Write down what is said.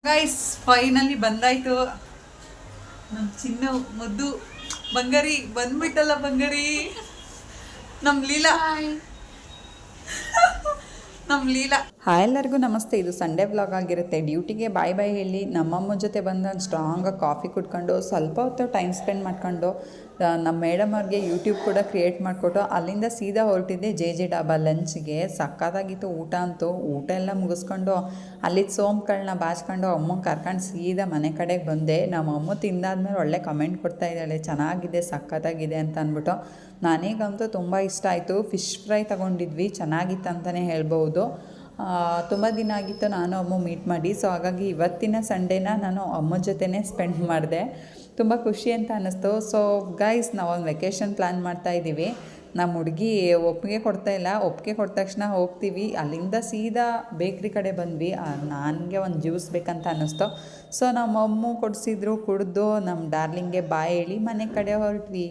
Guys finally ಬಂದಾಯ್ತು ನಮ್ಮ ಚಿನ್ನ ಮುದ್ದು ಬಂಗಾರಿ ಬಂದ್ಬಿಟ್ಟಲ್ಲ ಬಂಗಾರಿ ನಮ್ಮ ಲೀಲಾ ನಮ್ಮ ಲೀಲಾ. ಹಾಯ್ ಎಲ್ಲರಿಗೂ ನಮಸ್ತೆ. ಇದು ಸಂಡೇ ವ್ಲಾಗ್ ಆಗಿರುತ್ತೆ. ಡ್ಯೂಟಿಗೆ ಬಾಯ್ ಬಾಯ್ ಹೇಳಿ ನಮ್ಮಮ್ಮ ಜೊತೆ ಬಂದು ಸ್ಟ್ರಾಂಗಾಗಿ ಕಾಫಿ ಕುಡ್ಕೊಂಡು ಸ್ವಲ್ಪ ಹೊತ್ತು ಟೈಮ್ ಸ್ಪೆಂಡ್ ಮಾಡ್ಕೊಂಡು ನಮ್ಮ ಮೇಡಮ್ ಅವ್ರಿಗೆ ಯೂಟ್ಯೂಬ್ ಕೂಡ ಕ್ರಿಯೇಟ್ ಮಾಡಿಕೊಟ್ಟು ಅಲ್ಲಿಂದ ಸೀದಾ ಹೊರಟಿದ್ದೆ ಜೆ ಡಾಬಾ ಲಂಚ್ಗೆ. ಸಕ್ಕತ್ತಾಗಿತ್ತು ಊಟ ಅಂತೂ. ಊಟ ಎಲ್ಲ ಮುಗಿಸ್ಕೊಂಡು ಅಲ್ಲಿದ್ದು ಸೋಂಕುಗಳನ್ನ ಬಾಚ್ಕೊಂಡು ಅಮ್ಮಂಗೆ ಕರ್ಕೊಂಡು ಸೀದಾ ಮನೆ ಕಡೆಗೆ ಬಂದೆ. ನಮ್ಮ ಅಮ್ಮ ತಿಂದಾದ್ಮೇಲೆ ಒಳ್ಳೆ ಕಮೆಂಟ್ ಕೊಡ್ತಾ ಇದ್ದಾಳೆ, ಚೆನ್ನಾಗಿದೆ ಸಕ್ಕತ್ತಾಗಿದೆ ಅಂತ ಅಂದ್ಬಿಟ್ಟು. ನನಗಂತೂ ತುಂಬ ಇಷ್ಟ ಆಯಿತು. ಫಿಶ್ ಫ್ರೈ ತೊಗೊಂಡಿದ್ವಿ, ಚೆನ್ನಾಗಿತ್ತು ಅಂತಲೇ ಹೇಳ್ಬೋದು. ತುಂಬ ದಿನ ಆಗಿತ್ತು ನಾನು ಅಮ್ಮ ಮೀಟ್ ಮಾಡಿ. ಸೊ ಹಾಗಾಗಿ ಇವತ್ತಿನ ಸಂಡೇನ ನಾನು ಅಮ್ಮ ಜೊತೆನೇ ಸ್ಪೆಂಡ್ ಮಾಡಿದೆ. ತುಂಬ ಖುಷಿ ಅಂತ ಅನ್ನಿಸ್ತು. ಸೊ ಗೈಸ್, ನಾವೊಂದು ವೆಕೇಷನ್ ಪ್ಲ್ಯಾನ್ ಮಾಡ್ತಾಯಿದ್ದೀವಿ. ನಮ್ಮ ಹುಡುಗಿ ಒಪ್ಪಿಗೆ ಕೊಡ್ತಾಯಿಲ್ಲ. ಒಪ್ಪಿಗೆ ಕೊಟ್ಟ ತಕ್ಷಣ ಹೋಗ್ತೀವಿ. ಅಲ್ಲಿಂದ ಸೀದಾ ಬೇಕ್ರಿ ಕಡೆ ಬಂದ್ವಿ. ನನಗೆ ಒಂದು ಜ್ಯೂಸ್ ಬೇಕಂತ ಅನ್ನಿಸ್ತು. ಸೊ ನಮ್ಮ ಅಮ್ಮ ಕೊಡಿಸಿದ್ರು, ಕುಡಿದು ನಮ್ಮ ಡಾರ್ಲಿಂಗ್ಗೆ ಬಾಯ್ ಹೇಳಿ ಮನೆ ಕಡೆ ಹೊರಟ್ವಿ.